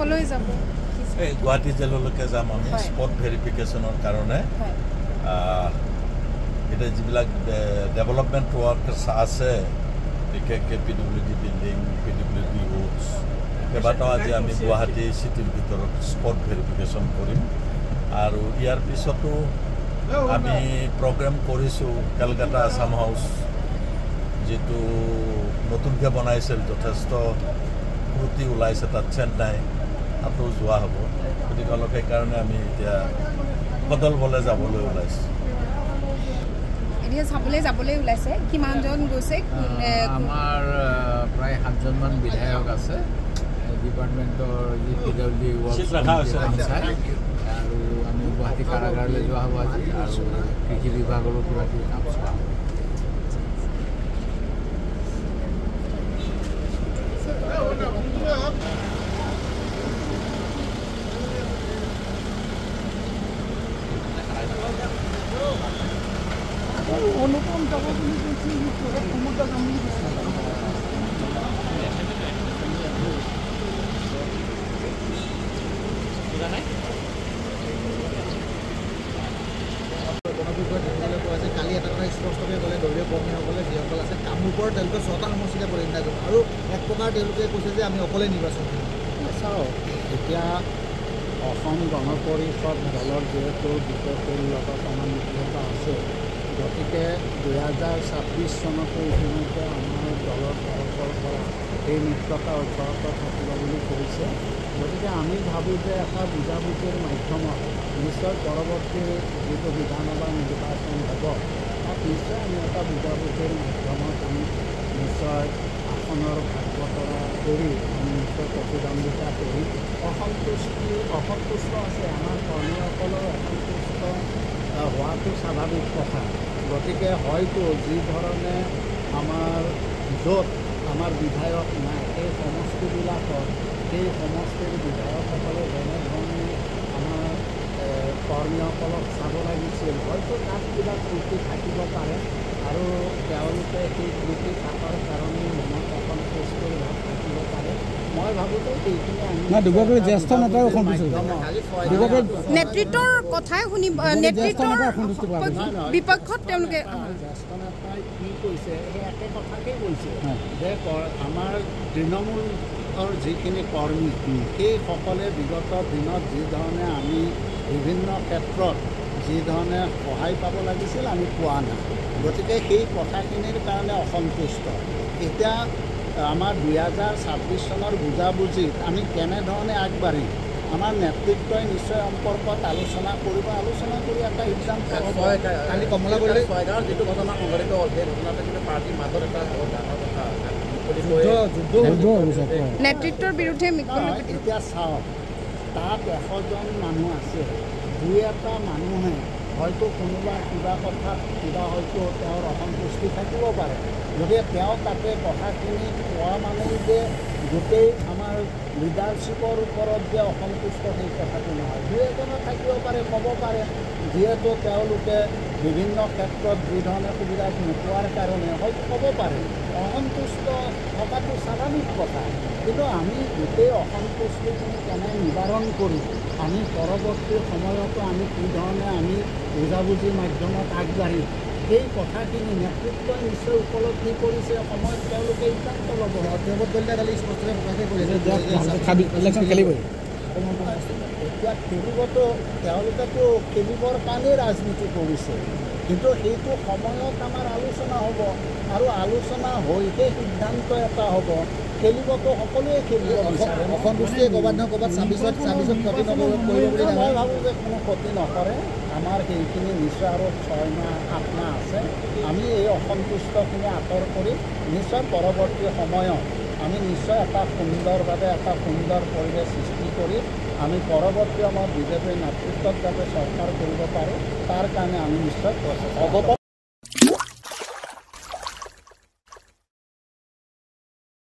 কলৈ যাব এই গুৱাহাটী জেললৈকে যাম আমি স্পট ভেৰিফিকেশ্যনৰ কাৰণে এতিয়া যিবিলাক ডেভেলপমেণ্ট ৱৰ্ক আছে বিশেষকৈ PWD বিল্ডিং PWD ৰোডছ কেইবাটাও আজি আমি গুৱাহাটী চিটিৰ ভিতৰত স্পট ভেৰিফিকেশ্যন কৰিম আৰু ইয়াৰ পিছতো আমি প্ৰগ্ৰেম কৰিছোঁ কলকাতা আছাম হাউচ যেটো নতুনকৈ বনাইছিল যথেষ্ট ত্ৰুটি ওলাইছে তাত চেন্নাই তাতো যোৱা হ'ব গতিকে অলপ সেইকাৰণে আমি এতিয়া বদলবলৈ যাবলৈ ওলাইছোঁ এতিয়া যাবলৈ ওলাইছে কিমানজন গৈছে আমাৰ প্ৰায় 7জনমান বিধায়ক আছে ডিপাৰ্টমেণ্টৰ যি PWD আৰু আমি গুৱাহাটী কাৰাগাৰলৈ যোৱা হ'ব আজি আৰু কৃষি বিভাগৰো কিবা কিবি কাম চোৱা হ'ব অনুপম যাব বুলি কৈছিল সমুদ্ৰ যাম বুলি কৈছিল কালি এটা কথা স্পষ্টকৈ ক'লে দলীয় কৰ্মীসকলে যিসকল আছে কামৰূপৰ তেওঁলোকে 6টা সমষ্টিতে প্ৰতিনিধিত্ব কৰিব আৰু এক প্ৰকাৰ তেওঁলোকে কৈছে যে আমি অকলে নিৰ্বাচন কৰিম চাওক এতিয়া অসম গণ পৰিষদ দলৰ যিহেতু বিজেপিৰ লগত আমাৰ মিত্ৰতা আছে গতিকে 2026 চনতো ইতিমধ্যে আমাৰ দলৰ তৰফৰ পৰা এই মিত্ৰতা অব্যাহত থাকিব বুলি কৈছে গতিকে আমি ভাবোঁ যে এটা বুজাবুজিৰ মাধ্যমত নিশ্চয় পৰৱৰ্তী যিটো বিধানসভা নিৰ্বাচন হ'ব তাত নিশ্চয় আমি এটা বুজাবুজিৰ মাধ্যমত আমি নিশ্চয় আসনৰ ভাগ বতৰা কৰি আমি নিশ্চয় প্ৰতিদ্বন্দ্বিতা কৰি অসন্তুষ্ট আছে আমাৰ কৰ্মীসকলৰ অসন্তুষ্ট হোৱাটো স্বাভাৱিক কথা গতিকে হয়তো যি ধৰণে আমাৰ য'ত আমাৰ বিধায়ক নাই সেই সমষ্টিবিলাকত সেই সমষ্টিৰ বিধায়কসকলে যেনেধৰণে আমাৰ কৰ্মীসকলক চাব লাগিছিল হয়তো তাত কিবা ত্ৰুটি থাকিব পাৰে আৰু তেওঁলোকে সেই ত্ৰুটি থকাৰ কাৰণে মনত অসন্তুষ্টিৰ ভাৱ থাকিব পাৰে মই ভাবোঁ যে সেইখিনি আমি জ্যেষ্ঠ নেতাৰ নেতৃত্বৰ কথাই শুনিব নেতৃত্বৰ বিপক্ষত তেওঁলোকে জ্যেষ্ঠ নেতাই কি কৈছে সেই একে কথাকেই কৈছে যে আমাৰ তৃণমূলৰ যিখিনি কৰ্মী সেইসকলে বিগত দিনত যিধৰণে আমি বিভিন্ন ক্ষেত্ৰত যিধৰণে সহায় পাব লাগিছিল আমি পোৱা নাই গতিকে সেই কথাখিনিৰ কাৰণে অসন্তুষ্ট এতিয়া আমাৰ 2026 চনৰ বুজাবুজিত আমি কেনেধৰণে আগবাঢ়িম আমাৰ নেতৃত্বই নিশ্চয় সম্পৰ্কত আলোচনা কৰিব আলোচনা কৰি এটা সিদ্ধান্ত কালি কমলাবাৰীৰ যিটো ঘটনা সংঘটিত হ'ল সেই ঘটনাটো কিন্তু পাৰ্টীৰ মাজত এটা ডাঙৰ কথা নেতৃত্বৰ বিৰুদ্ধে এতিয়া চাওক তাত 100জন মানুহ আছে 2-এটা মানুহে হয়তো কোনোবা কিবা কথাত কিবা হয়তো তেওঁৰ অসন্তুষ্টি থাকিব পাৰে গতিকে তেওঁ তাতে কথাখিনি কোৱা মানুহ যে গোটেই আমাৰ লিডাৰশ্বিপৰ ওপৰত যে অসন্তুষ্ট সেই কথাটো নহয় 2-এজনৰ থাকিব পাৰে ক'ব পাৰে যিহেতু তেওঁলোকে বিভিন্ন ক্ষেত্ৰত যিধৰণে সুবিধা নোপোৱাৰ কাৰণে হয়তো ক'ব পাৰে অসন্তুষ্ট থকাটো স্বাভাৱিক কথা কিন্তু আমি গোটেই অসন্তুষ্টিখিনি কেনে নিবাৰণ কৰি আমি পৰৱৰ্তী সময়তো আমি কি ধৰণে আমি বুজাবুজিৰ মাধ্যমত আগবাঢ়ি সেই কথাখিনি নেতৃত্বই নিশ্চয় উপলব্ধি কৰিছে সময়ত তেওঁলোকে সিদ্ধান্ত ল'ব দেৱদলীয়া কালি স্পষ্টকৈ প্ৰকাশ কৰিছে এতিয়া খেলিবতো তেওঁলোকেতো খেলিবৰ কাৰণেই ৰাজনীতি কৰিছে কিন্তু সেইটো সময়ত আমাৰ আলোচনা হ'ব আৰু আলোচনা হৈহে সিদ্ধান্ত এটা হ'ব খেলিবতো সকলোৱে খেলিব বিচাৰে অসন্তুষ্টিয়ে ক'ৰবাত নহয় ক'ৰবাত 26ত ক্ষতি নকৰিব বুলি মই ভাবোঁ যে কোনো ক্ষতি নকৰে আমাৰ সেইখিনি নিশ্চয় আৰু 6 মাহ 8 মাহ আছে আমি এই অসন্তুষ্টখিনি আঁতৰ কৰি নিশ্চয় পৰৱৰ্তী সময়ত আমি নিশ্চয় এটা সুন্দৰভাৱে এটা সুন্দৰ পৰিৱেশ সৃষ্টি কৰি আমি পৰৱৰ্তী সময়ত বিজেপিৰ নেতৃত্বত যাতে চৰকাৰ কৰিব পাৰোঁ তাৰ কাৰণে আমি নিশ্চয় প্ৰচেষ্টা